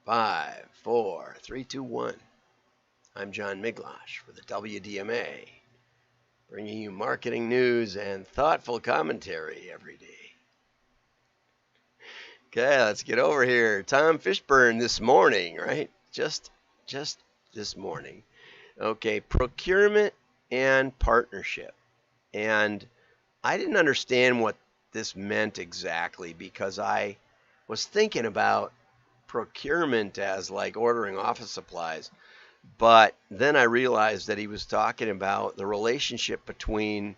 Five, four, three, two, one. I'm John Miglosh for the WDMA, bringing you marketing news and thoughtful commentary every day. Okay, let's get over here. Tom Fishburne this morning, right? Just this morning. Okay, procurement and partnership. And I didn't understand what this meant exactly because I was thinking about procurement as like ordering office supplies. But then I realized that he was talking about the relationship between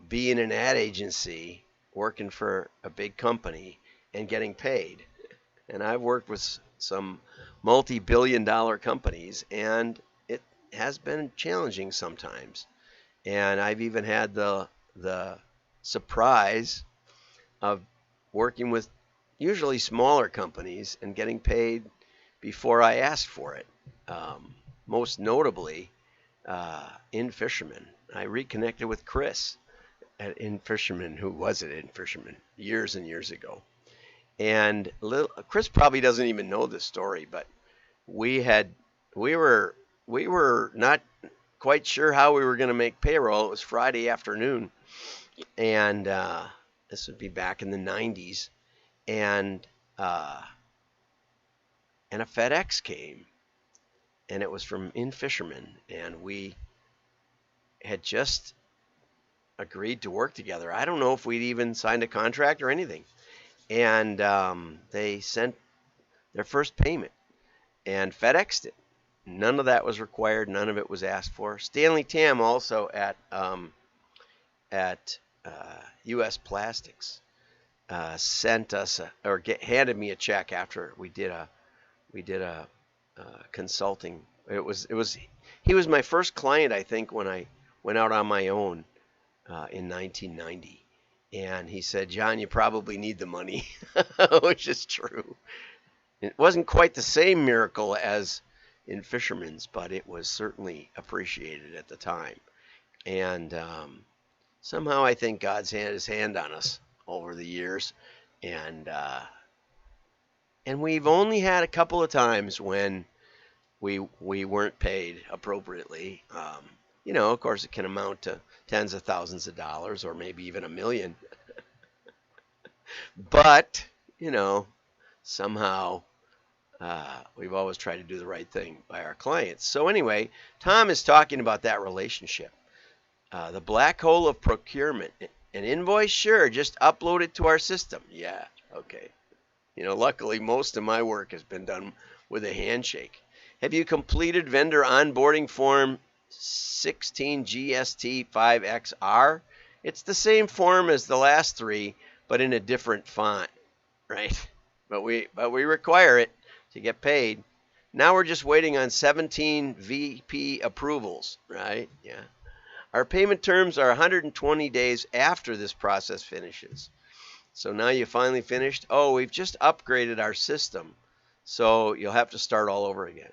being an ad agency, working for a big company, and getting paid. And I've worked with some multi-billion-dollar companies, and it has been challenging sometimes. And I've even had the surprise of working with usually smaller companies and getting paid before I asked for it. Most notably, in Fisherman, I reconnected with Chris in Fisherman, who was it in Fisherman years and years ago. And Chris probably doesn't even know this story, but we were not quite sure how we were going to make payroll. It was Friday afternoon, and this would be back in the 90s, and a FedEx came, and it was from in Fisherman, and we had just agreed to work together. I don't know if we'd even signed a contract or anything. And they sent their first payment and FedExed it. None of that was required. None of it was asked for. Stanley Tam, also at U.S. Plastics, sent us handed me a check after we did a consulting. He was my first client, I think, when I went out on my own in 1990. And he said, John, you probably need the money, which is true. It wasn't quite the same miracle as in Fisherman's, but it was certainly appreciated at the time. And somehow I think God's had his hand on us over the years. And we've only had a couple of times when we weren't paid appropriately. Of course, it can amount to tens of thousands of dollars or maybe even $1 million. But, somehow we've always tried to do the right thing by our clients. So anyway, Tom is talking about that relationship. The black hole of procurement. An invoice? Sure, just upload it to our system. Yeah, okay. Luckily, most of my work has been done with a handshake. Have you completed vendor onboarding form 16 GST 5XR? It's the same form as the last three, but in a different font, right? But we require it to get paid. Now we're just waiting on 17 VP approvals, right? Yeah. Our payment terms are 120 days after this process finishes. So now you finally finished. Oh, we've just upgraded our system, so you'll have to start all over again.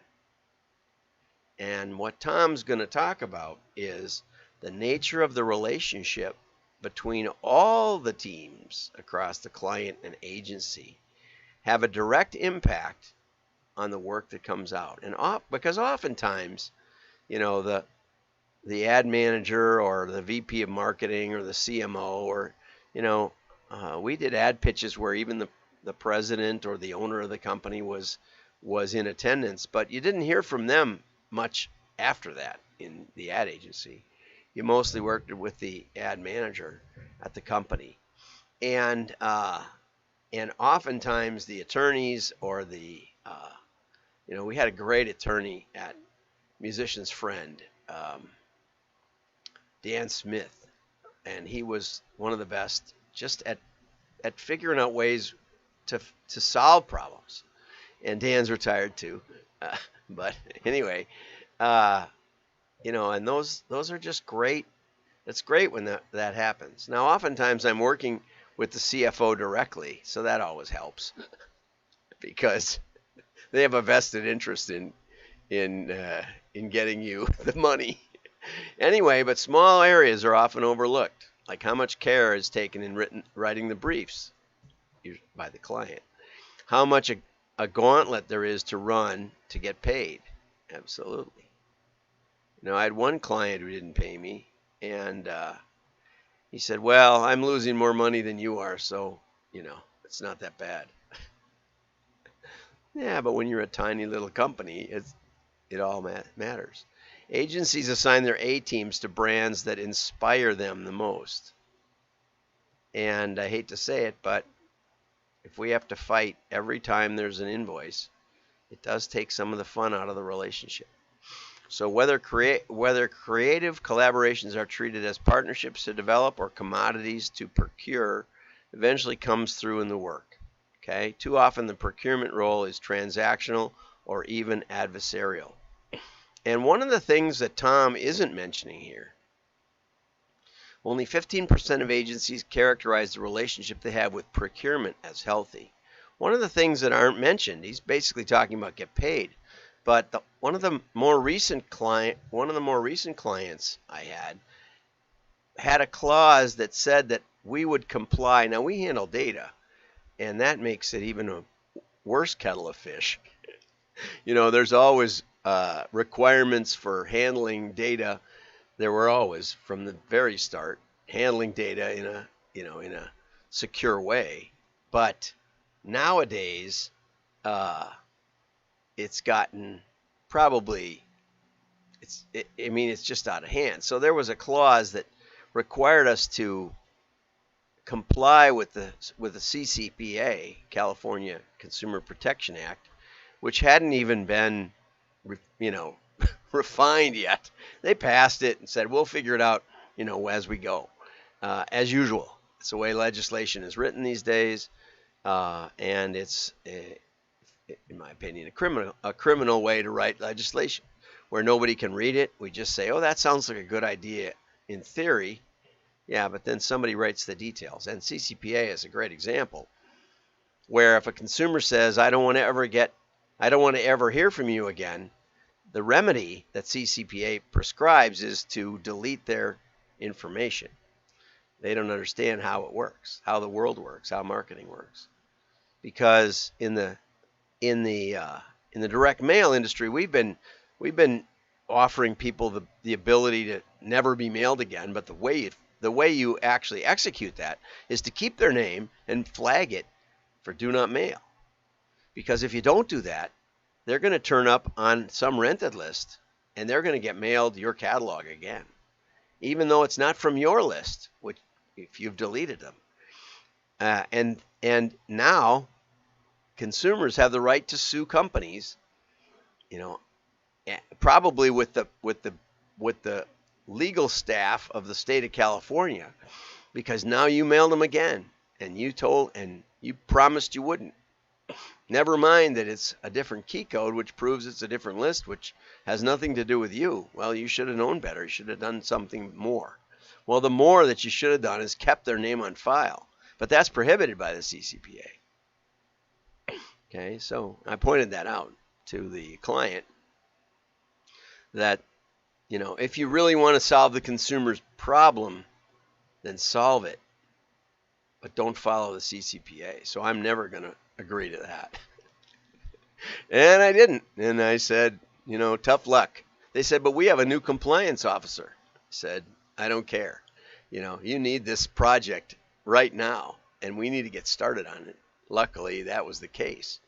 And what Tom's going to talk about is the nature of the relationship between all the teams across the client and agency have a direct impact on the work that comes out. And because oftentimes, the ad manager or the VP of marketing or the CMO or, we did ad pitches where even the president or the owner of the company was in attendance, but you didn't hear from them much after that in the ad agency. You mostly worked with the ad manager at the company, and oftentimes the attorneys or we had a great attorney at Musician's Friend, Dan Smith, and he was one of the best just at figuring out ways to solve problems. And Dan's retired too, but anyway. And those are just great. It's great when that happens. Now, oftentimes I'm working with the CFO directly, so that always helps because they have a vested interest in getting you the money. Anyway, but small areas are often overlooked, like how much care is taken in writing the briefs by the client, how much a gauntlet there is to run to get paid. Absolutely. I had one client who didn't pay me, and he said, "Well, I'm losing more money than you are, so it's not that bad." Yeah, but when you're a tiny little company, it all matters. Agencies assign their A teams to brands that inspire them the most. And I hate to say it, but if we have to fight every time there's an invoice, it does take some of the fun out of the relationship. So whether creative collaborations are treated as partnerships to develop or commodities to procure, eventually comes through in the work. Okay? Too often the procurement role is transactional or even adversarial. And one of the things that Tom isn't mentioning here, only 15% of agencies characterize the relationship they have with procurement as healthy. One of the things that aren't mentioned, he's basically talking about get paid. But one of the more recent clients I had a clause that said that we would comply. Now we handle data, and that makes it even a worse kettle of fish. There's always requirements for handling data. There were always, from the very start, handling data in a secure way. But nowadays, it's gotten it's just out of hand. So there was a clause that required us to comply with the CCPA, California Consumer Protection Act, which hadn't even been, refined yet. They passed it and said, we'll figure it out, as we go. As usual, it's the way legislation is written these days, and it's, in my opinion, a criminal way to write legislation, where nobody can read it. We just say, oh, that sounds like a good idea in theory. Yeah, but then somebody writes the details. And CCPA is a great example, where if a consumer says, I don't want to ever hear from you again, the remedy that CCPA prescribes is to delete their information. They don't understand how it works, how the world works, how marketing works. Because in the direct mail industry, we've been offering people the ability to never be mailed again, but the way you actually execute that is to keep their name and flag it for do not mail. Because if you don't do that, they're going to turn up on some rented list, and they're going to get mailed your catalog again, even though it's not from your list, which if you've deleted them. And now consumers have the right to sue companies, probably with the legal staff of the state of California, because now you mailed them again, and you promised you wouldn't. Never mind that it's a different key code, which proves it's a different list, which has nothing to do with you. Well, you should have known better. You should have done something more. Well, the more that you should have done is kept their name on file. But that's prohibited by the CCPA. Okay, so I pointed that out to the client that, if you really want to solve the consumer's problem, then solve it. But don't follow the CCPA. So I'm never going to agree to that. And I didn't. And I said, tough luck. They said, but we have a new compliance officer. I said, I don't care. You need this project right now, and we need to get started on it. Luckily, that was the case.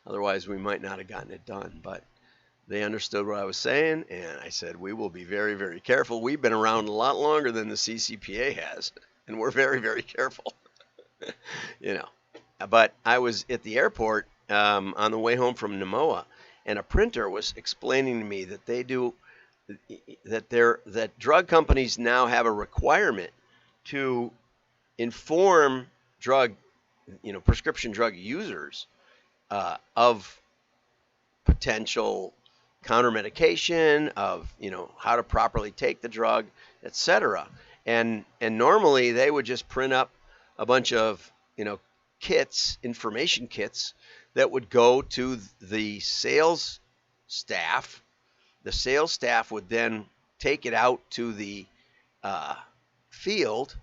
Otherwise, we might not have gotten it done. But they understood what I was saying, and I said, we will be very, very careful. We've been around a lot longer than the CCPA has, and we're very, very careful. But I was at the airport on the way home from Namoa, and a printer was explaining to me that that drug companies now have a requirement to inform prescription drug users of potential counter medication, of how to properly take the drug, etc. And normally they would just print up a bunch of kits, information kits, that would go to the sales staff. The sales staff would then take it out to the field,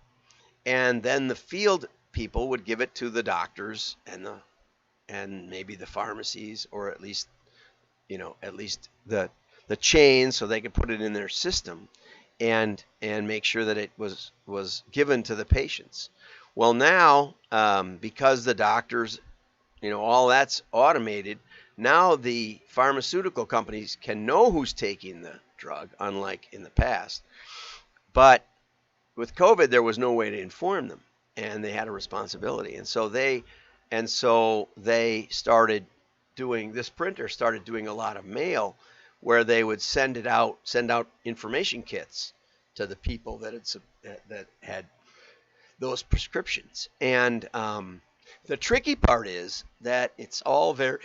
and then the field people would give it to the doctors and the and maybe the pharmacies, or at least the chain, so they could put it in their system and make sure that it was given to the patients. Well, now because the doctors, all that's automated, now the pharmaceutical companies can know who's taking the drug, unlike in the past. But with COVID, there was no way to inform them, and they had a responsibility. And so they started doing, this printer started doing a lot of mail, where they would send out information kits to the people that had those prescriptions. And the tricky part is that it's all very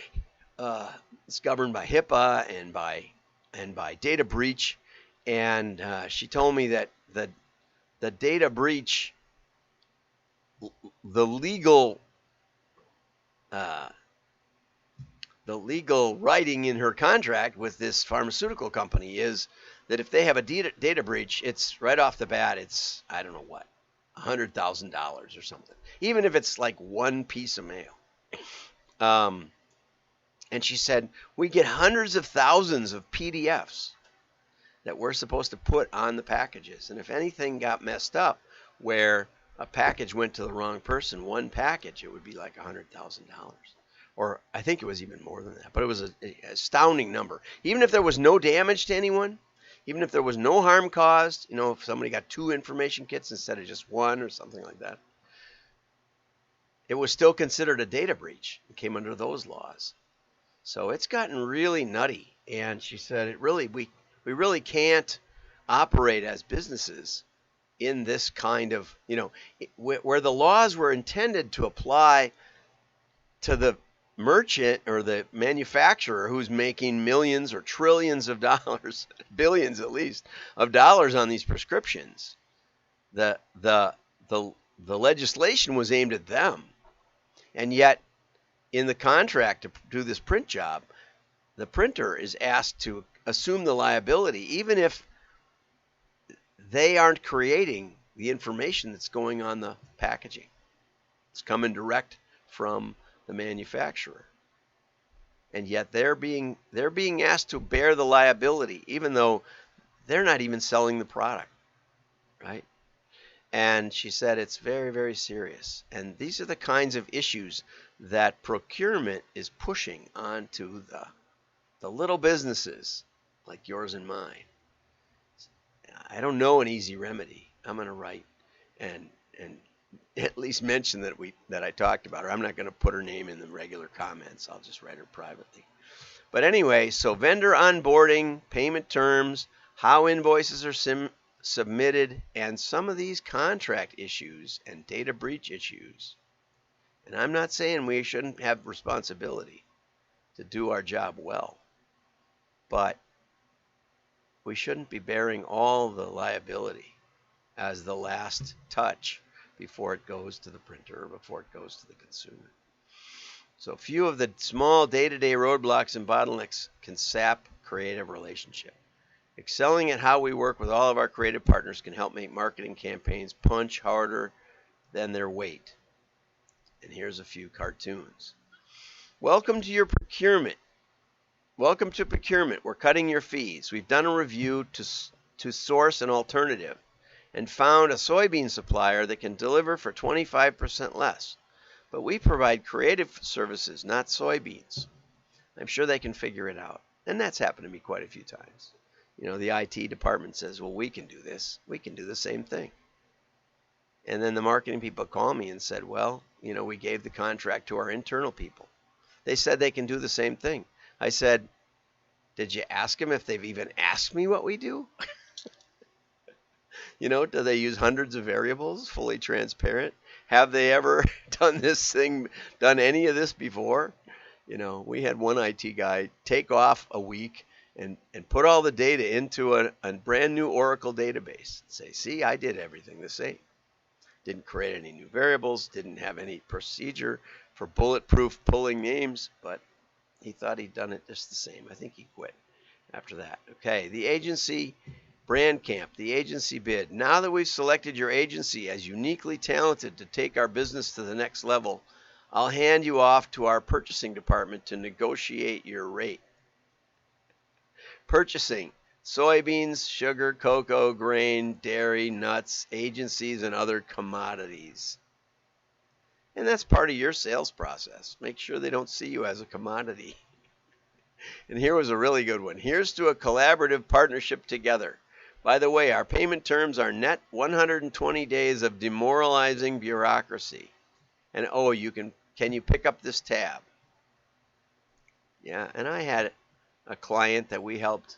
it's governed by HIPAA and by data breach. And she told me that the data breach, the legal writing in her contract with this pharmaceutical company is that if they have a data breach, it's right off the bat, it's, I don't know what, $100,000 or something, even if it's like one piece of mail. And she said, we get hundreds of thousands of PDFs that we're supposed to put on the packages. And if anything got messed up where a package went to the wrong person, one package, it would be like $100,000. Or I think it was even more than that, but it was an astounding number. Even if there was no damage to anyone, even if there was no harm caused, if somebody got 2 information kits instead of just 1 or something like that, it was still considered a data breach. It came under those laws. So it's gotten really nutty. And she said, we really can't operate as businesses in this kind of, where the laws were intended to apply to the merchant or the manufacturer who's making millions or trillions of dollars, billions at least, of dollars on these prescriptions. The legislation was aimed at them. And yet, in the contract to do this print job, the printer is asked to assume the liability, even if they aren't creating the information that's going on the packaging. It's coming direct from the manufacturer. And yet they're being asked to bear the liability, even though they're not even selling the product, right? And she said it's very, very serious. And these are the kinds of issues that procurement is pushing onto the little businesses like yours and mine. I don't know an easy remedy. I'm going to write and at least mention that I talked about her. I'm not going to put her name in the regular comments. I'll just write her privately. But anyway, so vendor onboarding, payment terms, how invoices are submitted, and some of these contract issues and data breach issues. And I'm not saying we shouldn't have responsibility to do our job well, but we shouldn't be bearing all the liability as the last touch before it goes to the printer or before it goes to the consumer. So few of the small day-to-day roadblocks and bottlenecks can sap creative relationship. Excelling at how we work with all of our creative partners can help make marketing campaigns punch harder than their weight. And here's a few cartoons. Welcome to your procurement. Welcome to procurement. We're cutting your fees. We've done a review to source an alternative and found a soybean supplier that can deliver for 25% less. But we provide creative services, not soybeans. I'm sure they can figure it out. And that's happened to me quite a few times. The IT department says, well, we can do this. We can do the same thing. And then the marketing people call me and said, well, we gave the contract to our internal people. They said they can do the same thing. I said, did you ask them if they've even asked me what we do? Do they use hundreds of variables, fully transparent? Have they ever done any of this before? We had one IT guy take off a week and put all the data into a brand new Oracle database. Say, see, I did everything the same. Didn't create any new variables, didn't have any procedure for bulletproof pulling names, but he thought he'd done it just the same. I think he quit after that. Okay, the agency brand camp, the agency bid. Now that we've selected your agency as uniquely talented to take our business to the next level, I'll hand you off to our purchasing department to negotiate your rate. Purchasing: soybeans, sugar, cocoa, grain, dairy, nuts, agencies, and other commodities. And that's part of your sales process. Make sure they don't see you as a commodity. And here was a really good one. Here's to a collaborative partnership together. By the way, our payment terms are net 120 days of demoralizing bureaucracy. And oh, can you pick up this tab? Yeah, and I had a client that we helped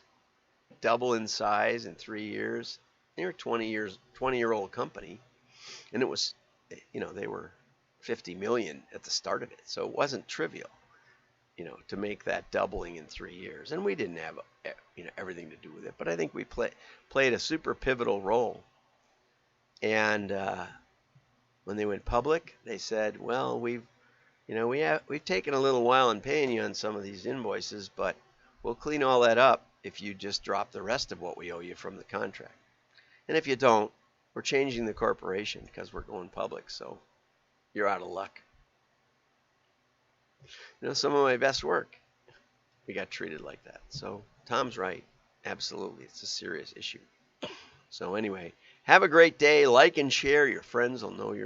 double in size in 3 years. They were 20-year-old company, and it was, they were 50 million at the start of it, so it wasn't trivial, to make that doubling in 3 years. And we didn't have, everything to do with it, but I think we played a super pivotal role. And when they went public, they said, well, we've taken a little while in paying you on some of these invoices, but we'll clean all that up if you just drop the rest of what we owe you from the contract. And if you don't, we're changing the corporation because we're going public, so you're out of luck. Some of my best work, we got treated like that. So Tom's right. Absolutely. It's a serious issue. So anyway, have a great day. Like and share. Your friends will know you're